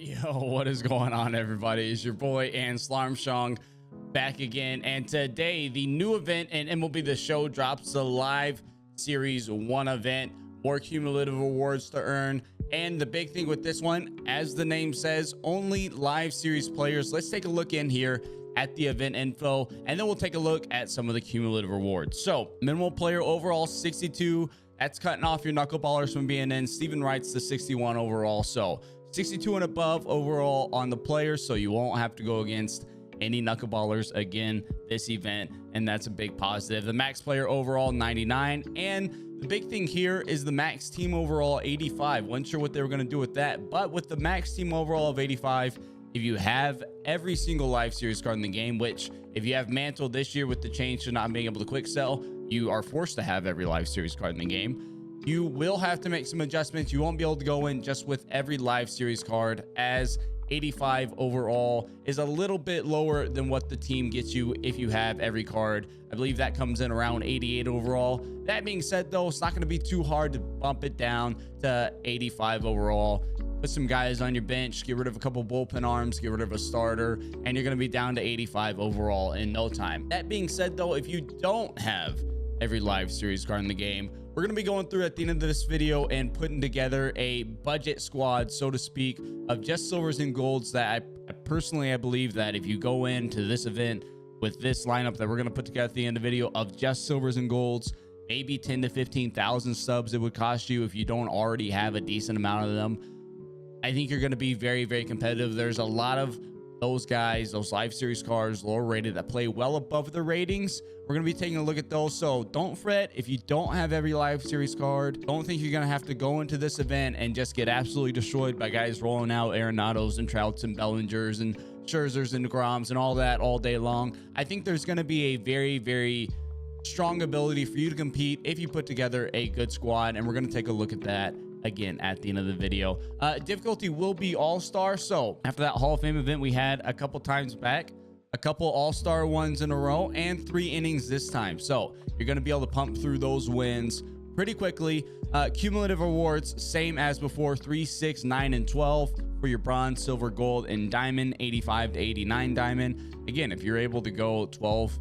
Yo, what is going on, everybody? It's your boy and Slarmshong back again, and today the new event in MLB The Show drops the live series 1 event, more cumulative rewards to earn. And the big thing with this one, as the name says, only live series players. Let's take a look in here at the event info, and then we'll take a look at some of the cumulative rewards. So minimal player overall 62, that's cutting off your knuckleballers from being in. Steven Wright's the 61 overall, so 62 and above overall on the players, so you won't have to go against any knuckleballers again this event, and that's a big positive. The max player overall 99, and the big thing here is the max team overall 85. Wasn't sure what they were going to do with that, but with the max team overall of 85, if you have every single live series card in the game, which if you have Mantle this year with the change to not being able to quick sell, you are forced to have every live series card in the game. You will have to make some adjustments. You won't be able to go in just with every live series card, as 85 overall is a little bit lower than what the team gets you if you have every card. I believe that comes in around 88 overall. That being said, though, it's not going to be too hard to bump it down to 85 overall. Put some guys on your bench, get rid of a couple bullpen arms, get rid of a starter, and you're going to be down to 85 overall in no time. That being said, though, if you don't have every live series card in the game, we're going to be going through at the end of this video and putting together a budget squad, so to speak, of just silvers and golds that I personally believe that if you go into this event with this lineup that we're going to put together at the end of the video of just silvers and golds, maybe 10 to 15,000 subs it would cost you if you don't already have a decent amount of them. I think you're going to be very, very competitive. There's a lot of those guys, those live series cards, lower rated, that play well above the ratings. We're going to be taking a look at those, so don't fret if you don't have every live series card. Don't think you're going to have to go into this event and just get absolutely destroyed by guys rolling out Arenados and Trouts and Bellingers and Scherzers and DeGroms and all that all day long. I think there's going to be a very, very strong ability for you to compete if you put together a good squad, and we're going to take a look at that again at the end of the video. Difficulty will be all-star, so after that Hall of Fame event we had a couple times back, a couple all-star ones in a row, and 3 innings this time, so you're going to be able to pump through those wins pretty quickly. Cumulative rewards same as before, 3, 6, 9, and 12 for your bronze, silver, gold, and diamond. 85 to 89 diamond. Again, if you're able to go 12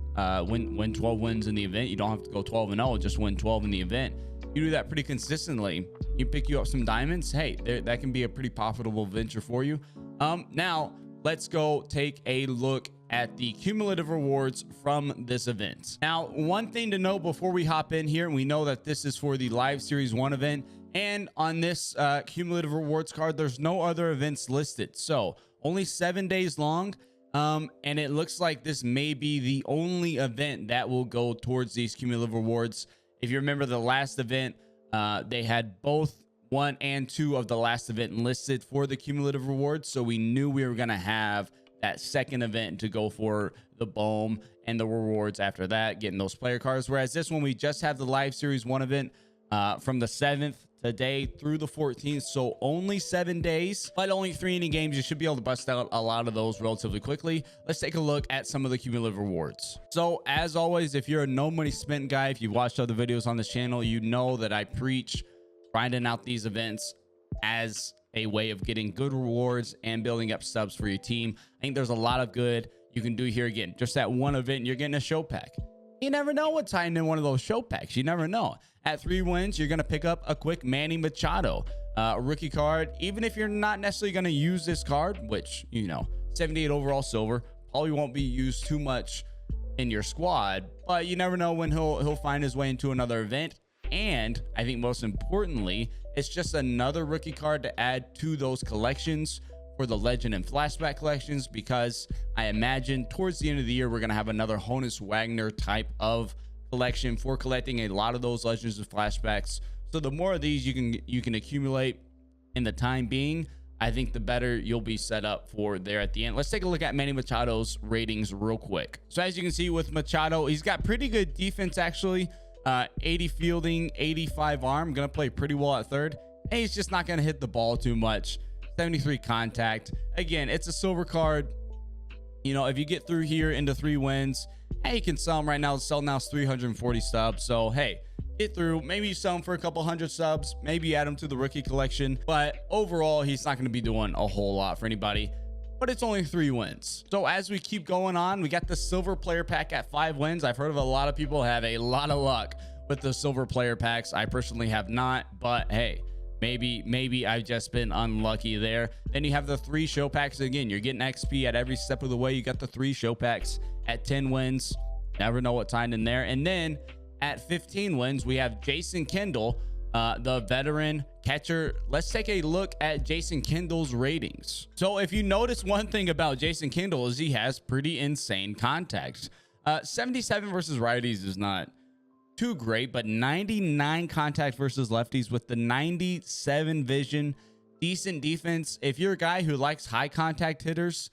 win 12 wins in the event, you don't have to go 12 and 0, just win 12 in the event. You do that pretty consistently, you pick you up some diamonds. Hey, that can be a pretty profitable venture for you. Now let's go take a look at the cumulative rewards from this event. Now, one thing to know before we hop in here, and we know that this is for the live series 1 event, and on this cumulative rewards card there's no other events listed, so only 7 days long. And it looks like this may be the only event that will go towards these cumulative rewards. If you remember the last event, they had both 1 and 2 of the last event listed for the cumulative rewards, so we knew we were going to have that second event to go for the boom and the rewards after that, getting those player cards. Whereas this one, we just have the live series 1 event from the 7th today through the 14th, so only 7 days, but only 3 inning games. You should be able to bust out a lot of those relatively quickly. Let's take a look at some of the cumulative rewards. So as always, if you're a no money spent guy, if you've watched other videos on this channel, you know that I preach grinding out these events as a way of getting good rewards and building up subs for your team. I think there's a lot of good you can do here. Again, just that one event, you're getting a show pack. You never know what's hiding in one of those show packs. You never know. At 3 wins, you're going to pick up a quick Manny Machado, a rookie card. Even if you're not necessarily going to use this card, which, you know, 78 overall silver, probably won't be used too much in your squad, but you never know when he'll find his way into another event. And I think most importantly, it's just another rookie card to add to those collections for the legend and flashback collections, because I imagine towards the end of the year we're going to have another Honus Wagner type of collection for collecting a lot of those legends and flashbacks. So the more of these you can accumulate in the time being, I think the better you'll be set up for there at the end. Let's take a look at Manny Machado's ratings real quick. So as you can see with Machado, he's got pretty good defense actually. 80 fielding, 85 arm, gonna play pretty well at third, and he's just not gonna hit the ball too much. 73 contact. Again, it's a silver card. You know, if you get through here into 3 wins, hey, you can sell them right now. The sell now is 340 subs, so hey, get through. Maybe you sell him for a couple hundred subs, maybe add him to the rookie collection, but overall he's not going to be doing a whole lot for anybody. But it's only 3 wins. So as we keep going on, we got the silver player pack at 5 wins. I've heard of a lot of people have a lot of luck with the silver player packs. I personally have not, but hey, maybe I've just been unlucky there. Then you have the 3 show packs. Again, you're getting XP at every step of the way. You got the 3 show packs at 10 wins. Never know what time in there. And then at 15 wins, we have Jason Kendall, the veteran catcher. Let's take a look at Jason Kendall's ratings. So if you notice, one thing about Jason Kendall is he has pretty insane contacts. 77 versus righties is not too great, but 99 contact versus lefties with the 97 vision, decent defense. If you're a guy who likes high contact hitters,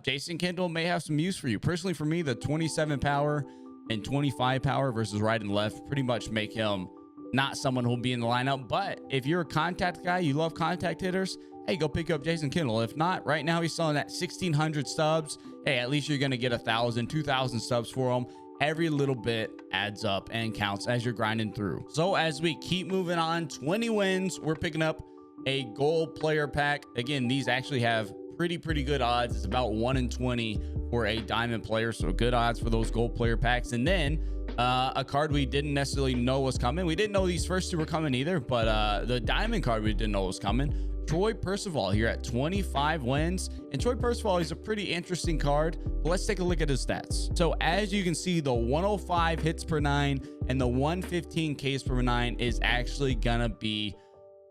Jason Kendall may have some use for you. Personally, for me, the 27 power and 25 power versus right and left pretty much make him not someone who'll be in the lineup. But if you're a contact guy, you love contact hitters, hey, go pick up Jason Kendall. If not, right now he's selling at 1,600 subs. Hey, at least you're going to get 1,000, 2,000 subs for him. Every little bit adds up and counts as you're grinding through. So as we keep moving on, 20 wins, we're picking up a gold player pack. Again, these actually have pretty good odds. It's about 1 in 20 for a diamond player, so good odds for those gold player packs. And then a card we didn't necessarily know was coming. We didn't know these first 2 were coming either, but the diamond card we didn't know was coming. Troy Percival here at 25 wins. And Troy Percival is a pretty interesting card, but let's take a look at his stats. So as you can see, the 105 hits per 9 and the 115 Ks per 9 is actually gonna be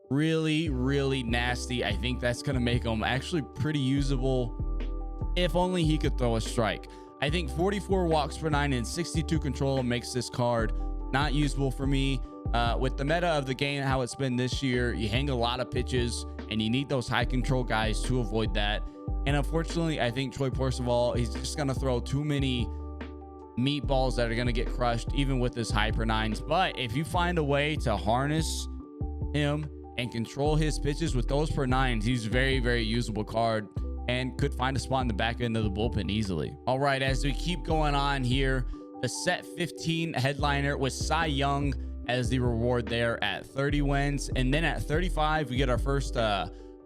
really nasty. I think that's gonna make him actually pretty usable if only he could throw a strike. I think 44 walks per 9 and 62 control makes this card not usable for me. With the meta of the game, how it's been this year, you hang a lot of pitches and you need those high control guys to avoid that. And unfortunately, I think Troy Percival, he's just gonna throw too many meatballs that are gonna get crushed even with his hyper 9s. But if you find a way to harness him and control his pitches with those per 9s, he's a very usable card and could find a spot in the back end of the bullpen easily. All right, as we keep going on here, the set 15 headliner with Cy Young as the reward there at 30 wins. And then at 35, we get our first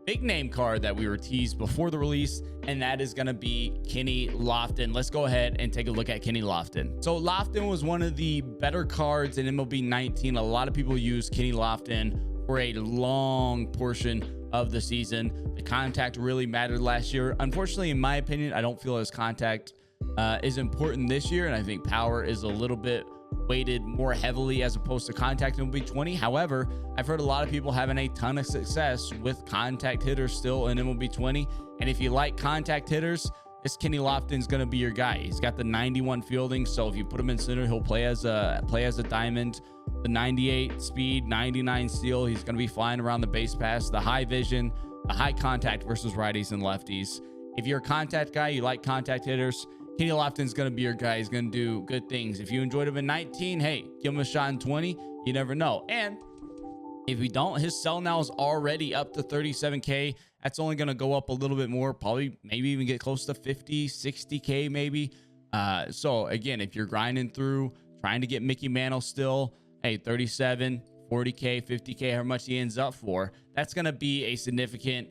big name card that we were teased before the release, and that is going to be Kenny Lofton. Let's go ahead and take a look at Kenny Lofton. So Lofton was one of the better cards in MLB 19. A lot of people use Kenny Lofton for a long portion of the season. The contact really mattered last year. Unfortunately, in my opinion, I don't feel his contact is important this year, and I think power is a little bit weighted more heavily as opposed to contact in MLB 20. However, I've heard a lot of people having a ton of success with contact hitters still in MLB 20. And if you like contact hitters, this Kenny Lofton's going to be your guy. He's got the 91 fielding, so if you put him in center, he'll play as a diamond. The 98 speed, 99 steal. He's going to be flying around the base pass. The high vision, the high contact versus righties and lefties. If you're a contact guy, you like contact hitters, Kenny Lofton's going to be your guy. He's going to do good things. If you enjoyed him in 19, hey, give him a shot in 20. You never know. And if we don't, his sell now is already up to 37K. That's only going to go up a little bit more, probably maybe even get close to 50, 60K maybe. So again, if you're grinding through, trying to get Mickey Mantle still, hey, 37, 40K, 50K, however much he ends up for, that's going to be a significant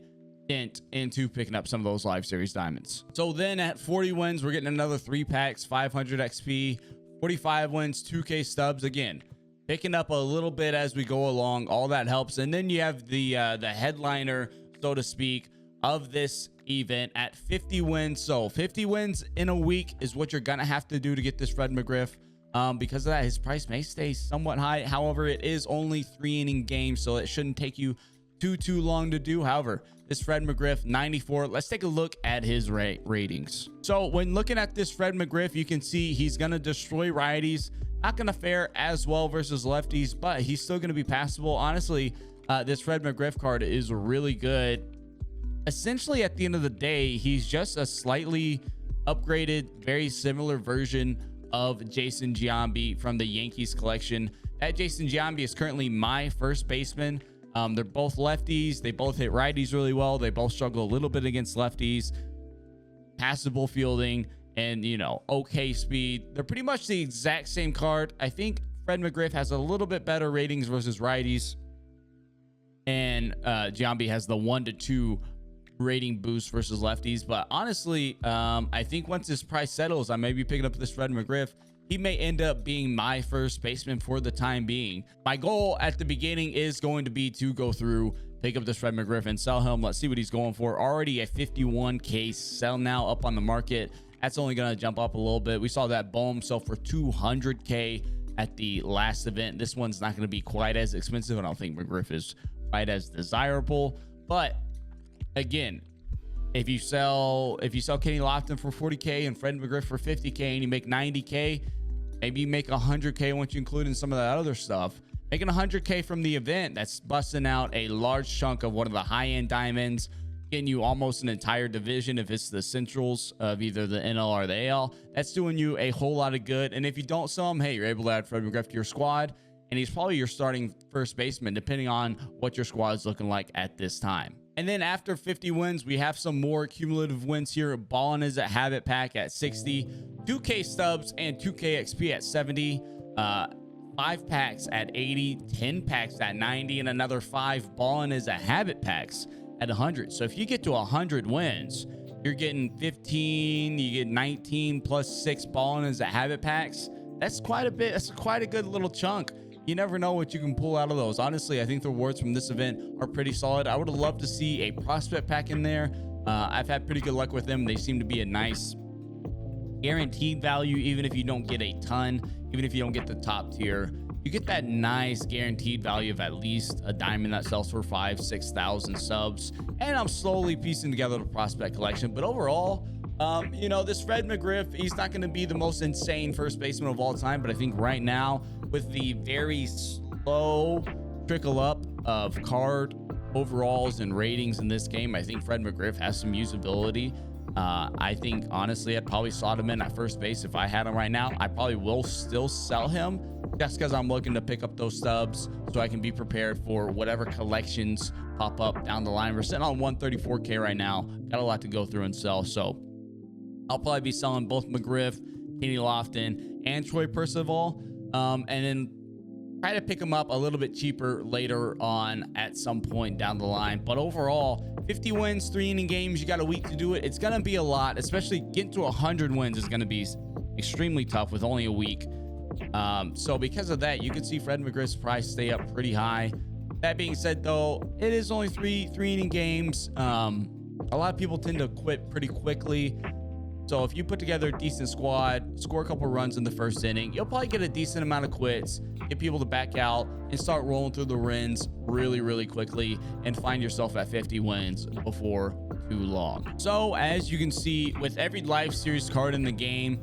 dent into picking up some of those live series diamonds. So then at 40 wins, we're getting another 3 packs, 500 XP, 45 wins, 2K stubs. Again, picking up a little bit as we go along. All that helps. And then you have the headliner, so to speak, of this event at 50 wins. So 50 wins in a week is what you're gonna have to do to get this Fred Mcgriff. Because of that, his price may stay somewhat high. However, it is only 3-inning game, so it shouldn't take you too long to do. However, this Fred Mcgriff 94, let's take a look at his ratings. So when looking at this Fred Mcgriff, you can see he's gonna destroy righties, not gonna fare as well versus lefties, but he's still gonna be passable. Honestly, this Fred Mcgriff card is really good. Essentially, at the end of the day, he's just a slightly upgraded, very similar version of Jason Giambi from the Yankees collection. That Jason Giambi is currently my first baseman. They're both lefties. They both hit righties really well. They both struggle a little bit against lefties. Passable fielding and, okay speed. They're pretty much the exact same card. I think Fred McGriff has a little bit better ratings versus righties, and Giambi has the 1 to 2 rating boost versus lefties. But honestly, I think once this price settles, I may be picking up this Fred McGriff. He may end up being my first baseman for the time being. My goal at the beginning is going to be to go through, pick up this Fred McGriff and sell him. Let's see what he's going for. Already a 51K sell now up on the market. That's only going to jump up a little bit. We saw that Bohm sell for 200K at the last event. This one's not going to be quite as expensive. I don't think McGriff is quite as desirable. But again, if you sell Kenny Lofton for 40K and Fred McGriff for 50K and you make 90K, maybe you make 100K once you include in some of that other stuff. Making 100K from the event, that's busting out a large chunk of one of the high-end diamonds, getting you almost an entire division if it's the centrals of either the NL or the AL. That's doing you a whole lot of good. And if you don't sell him, hey, you're able to add Fred McGriff to your squad, and he's probably your starting first baseman, depending on what your squad is looking like at this time. And then after 50 wins, we have some more cumulative wins here. Ballin is a habit pack at 60, 2K stubs and 2K XP at 70, 5 packs at 80, 10 packs at 90, and another 5 Ballin is a habit packs at 100. So if you get to 100 wins, you're getting 15, you get 19 plus 6 Ballin is a habit packs. That's quite a bit. That's quite a good little chunk. You never know what you can pull out of those. Honestly, I think the rewards from this event are pretty solid. I would have loved to see a prospect pack in there. I've had pretty good luck with them. They seem to be a nice guaranteed value, even if you don't get a ton, even if you don't get the top tier. You get that nice guaranteed value of at least a diamond that sells for 5,000-6,000 subs. And I'm slowly piecing together the prospect collection. But overall, you know, this Fred McGriff, he's not going to be the most insane first baseman of all time, but I think right now, with the very slow trickle up of card overalls and ratings in this game, I think Fred McGriff has some usability. I think honestly, I'd probably slot him in at first base if I had him right now. I probably will still sell him just because I'm looking to pick up those stubs so I can be prepared for whatever collections pop up down the line. We're sitting on 134K right now. Got a lot to go through and sell. So I'll probably be selling both McGriff, Kenny Lofton, and Troy Percival. And then try to pick them up a little bit cheaper later on at some point down the line. But overall, 50 wins, 3 inning games, you got a week to do it. It's going to be a lot, especially getting to 100 wins is going to be extremely tough with only a week. So because of that, you can see Fred McGriff's price stay up pretty high. That being said, though, it is only three inning games. A lot of people tend to quit pretty quickly. So if you put together a decent squad, score a couple runs in the first inning, you'll probably get a decent amount of quits, get people to back out, and start rolling through the wins really, really quickly and find yourself at 50 wins before too long. So as you can see, with every live series card in the game,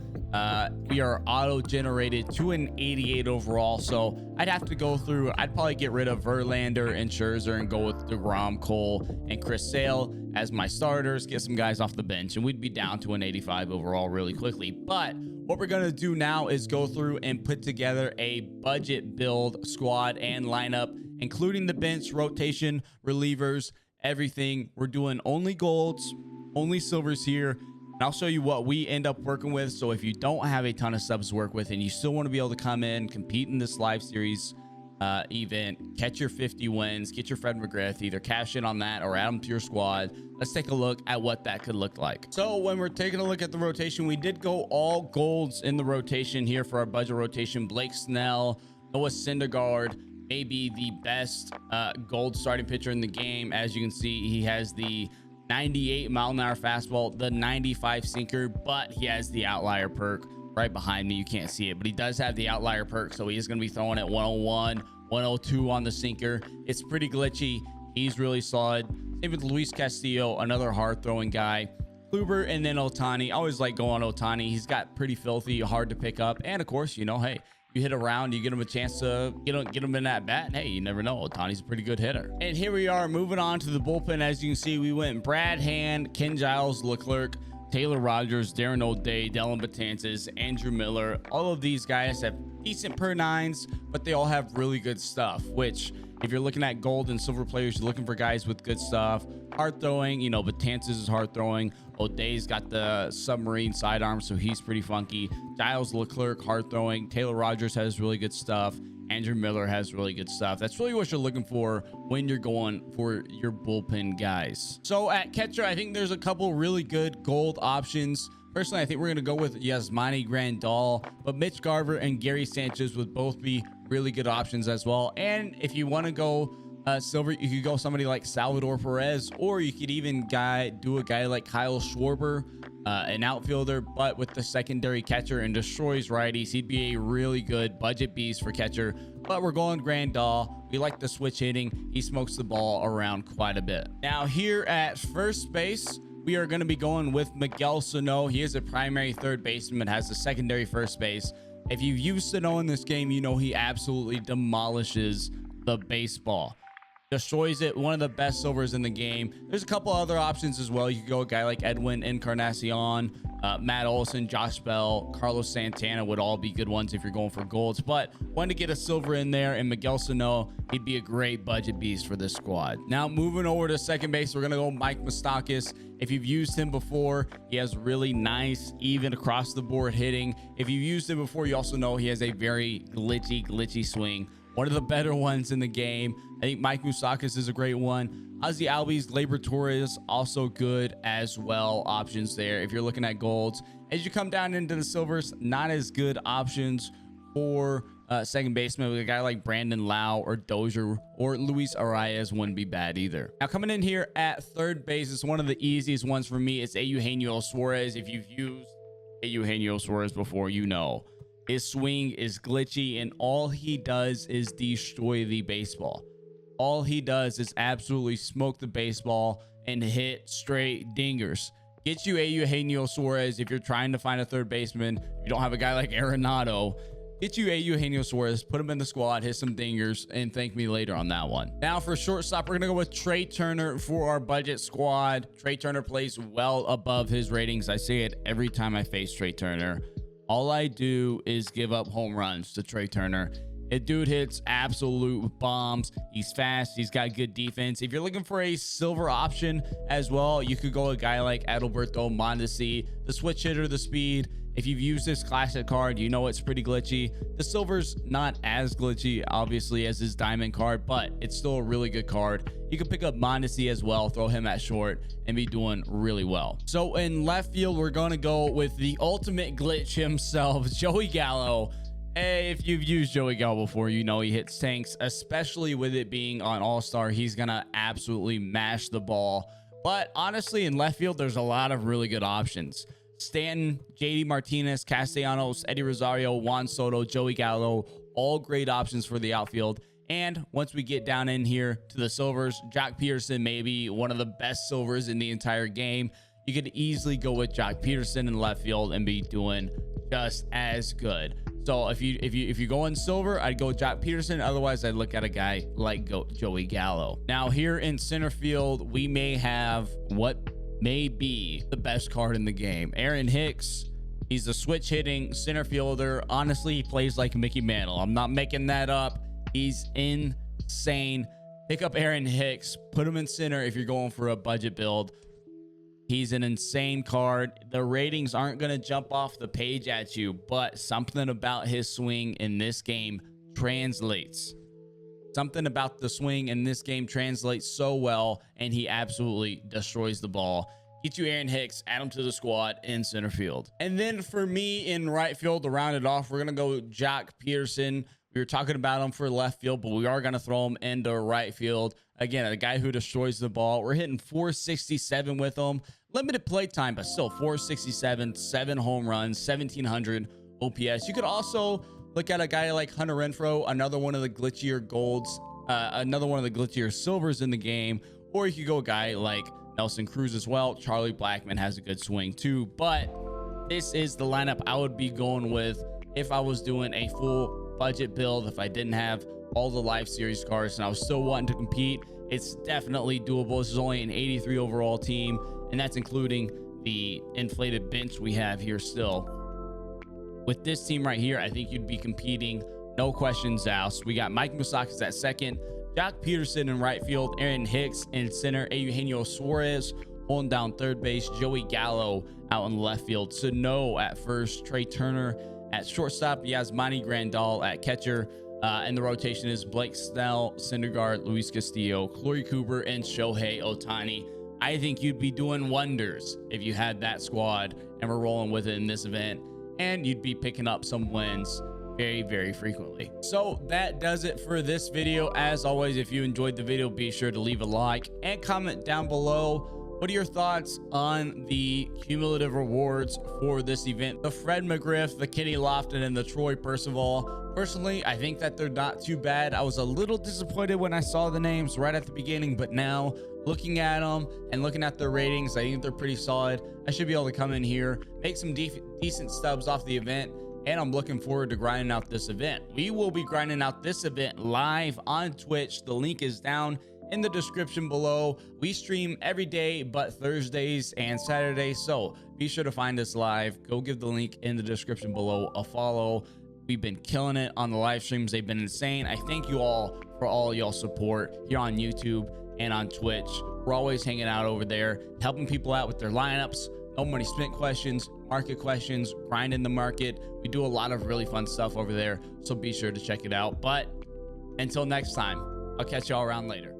we are auto-generated to an 88 overall. So I'd have to go through, I'd probably get rid of Verlander and Scherzer and go with DeGrom, Cole, and Chris Sale as my starters, get some guys off the bench, and we'd be down to an 85 overall really quickly. But what we're going to do now is go through and put together a budget build squad and lineup, including the bench, rotation, relievers, everything. We're doing only golds, only silvers here. And I'll show you what we end up working with. So if you don't have a ton of subs to work with and you still want to be able to come in, compete in this live series event, catch your 50 wins, get your Fred McGriff, either cash in on that or add them to your squad. Let's take a look at what that could look like. So when we're taking a look at the rotation, we did go all golds in the rotation here for our budget rotation. Blake Snell, Noah Syndergaard, maybe the best gold starting pitcher in the game. As you can see, he has the 98 mile an hour fastball, the 95 sinker, but he has the outlier perk right behind me. You can't see it, but he does have the outlier perk, so he is going to be throwing at 101, 102 on the sinker. It's pretty glitchy. He's really solid. Same with Luis Castillo, another hard throwing guy. Kluber, and then Ohtani. I always like going Ohtani. He's got pretty filthy, hard to pick up, and of course, you know, hey, you hit around, you get him a chance to get him in that bat, and hey, you never know, Ohtani's a pretty good hitter. And here we are moving on to the bullpen. As you can see, we went Brad Hand, Ken Giles, Leclerc, Taylor Rogers, Darren O'Day, Dellin Betances, Andrew Miller. All of these guys have decent per nines, but they all have really good stuff, which If you're looking at gold and silver players, you're looking for guys with good stuff. Hard throwing, Betances is hard throwing. O'Day's got the submarine sidearm, so he's pretty funky. Giles Leclerc, hard throwing. Taylor Rogers has really good stuff. Andrew Miller has really good stuff. That's really what you're looking for when you're going for your bullpen guys. So at catcher, I think there's a couple really good gold options. Personally, I think we're going to go with Yasmani Grandal, but Mitch Garver and Gary Sanchez would both be really good options as well. And if you want to go silver, you could go somebody like Salvador Perez, or you could even do a guy like Kyle Schwarber, an outfielder, but with the secondary catcher and destroys righties. He'd be a really good budget beast for catcher, but we're going Grandal. We like the switch hitting. He smokes the ball around quite a bit. Now here at first base, we are going to be going with Miguel Sano. He is a primary third baseman, has a secondary first base. If you've used Sano in this game, you know he absolutely demolishes the baseball. Destroys it. One of the best silvers in the game. There's a couple other options as well. You could go a guy like Edwin Encarnacion, Matt Olson, Josh Bell, Carlos Santana would all be good ones if you're going for golds. But wanted to get a silver in there, and Miguel Sano, he'd be a great budget beast for this squad. Now moving over to second base, we're gonna go Mike Moustakas. If you've used him before, he has really nice, even across the board hitting. If you've used him before, you also know he has a very glitchy swing. One of the better ones in the game. I think Mike Moustakas is a great one. Ozzy Albies, Gleyber Torres, also good as well. Options there if you're looking at golds. As you come down into the silvers, not as good options for second baseman. With a guy like Brandon Lau or Dozier or Luis Arias wouldn't be bad either. Now coming in here at third base is one of the easiest ones for me. It's Eugenio Suarez. If you've used Eugenio Suarez before, you know his swing is glitchy, and all he does is destroy the baseball. All he does is absolutely smoke the baseball and hit straight dingers. Get you a Eugenio Suarez if you're trying to find a third baseman. If you don't have a guy like Arenado, get you a Eugenio Suarez, put him in the squad, hit some dingers, and thank me later on that one. Now for shortstop, we're going to go with Trey Turner for our budget squad. Trey Turner plays well above his ratings. I say it every time I face Trey Turner. All I do is give up home runs to Trey Turner. It dude hits absolute bombs. He's fast. He's got good defense. If you're looking for a silver option as well, you could go a guy like Adalberto Mondesi, the switch hitter, the speed. If you've used this classic card, you know it's pretty glitchy. The silver's not as glitchy, obviously, as his diamond card, but it's still a really good card. You can pick up Mondesi as well, throw him at short, and be doing really well. So in left field, we're going to go with the ultimate glitch himself, Joey Gallo. Hey, if you've used Joey Gallo before, you know he hits tanks, especially with it being on All-Star. He's going to absolutely mash the ball. But honestly, in left field, there's a lot of really good options. Stanton, JD Martinez, Castellanos, Eddie Rosario, Juan Soto, Joey Gallo, all great options for the outfield. And once we get down in here to the silvers, Jock Peterson may be one of the best silvers in the entire game. You could easily go with Jock Peterson in left field and be doing just as good. So if you go in silver, I'd go Jock Peterson. Otherwise, I'd look at a guy like Joey Gallo. Now here in center field, we may have what may be the best card in the game. Aaron Hicks. He's a switch hitting center fielder. Honestly, he plays like Mickey Mantle. I'm not making that up. He's insane. Pick up Aaron Hicks, put him in center if you're going for a budget build. He's an insane card. The ratings aren't going to jump off the page at you, but something about his swing in this game translates. Something about the swing in this game translates so well, and he absolutely destroys the ball. Get you Aaron Hicks, add him to the squad in center field. And then for me in right field, to round it off, we're going to go Jock Peterson. We were talking about him for left field, but we are going to throw him into right field. Again, a guy who destroys the ball. We're hitting 467 with him. Limited play time, but still 467, 7 home runs, 1,700 OPS. You could also look at a guy like Hunter Renfroe, another one of the glitchier golds, another one of the glitchier silvers in the game. Or you could go a guy like Nelson Cruz as well. Charlie Blackmon has a good swing too. But this is the lineup I would be going with if I was doing a full budget build, if I didn't have all the live series cards and I was still wanting to compete. It's definitely doable. This is only an 83 overall team, and that's including the inflated bench we have here still. With this team right here, I think you'd be competing, no questions asked. We got Mike Moustakas at second, Jack Peterson in right field, Aaron Hicks in center, Eugenio Suarez holding down third base, Joey Gallo out in left field, Sano at first, Trey Turner at shortstop, Yasmani Grandal at catcher, and the rotation is Blake Snell, Syndergaard, Luis Castillo, Corey Cooper, and Shohei Ohtani. I think you'd be doing wonders if you had that squad and were rolling with it in this event, and you'd be picking up some wins very, very frequently. So that does it for this video. As always, if you enjoyed the video, be sure to leave a like and comment down below. What are your thoughts on the cumulative rewards for this event? The Fred Mcgriff, the Kenny Lofton, and the Troy Percival. Personally, I think that they're not too bad. I was a little disappointed when I saw the names right at the beginning, but now looking at them and looking at their ratings, I think they're pretty solid. I should be able to come in here, make some decent stubs off the event, and I'm looking forward to grinding out this event. We will be grinding out this event live on Twitch. The link is down in the description below. We stream every day but Thursdays and Saturdays, so be sure to find us live. Go give the link in the description below a follow. We've been killing it on the live streams. They've been insane. I thank you all for all y'all support here on YouTube and on Twitch. We're always hanging out over there, helping people out with their lineups, no money spent questions, market questions, grinding the market. We do a lot of really fun stuff over there, so be sure to check it out. But until next time, I'll catch y'all around later.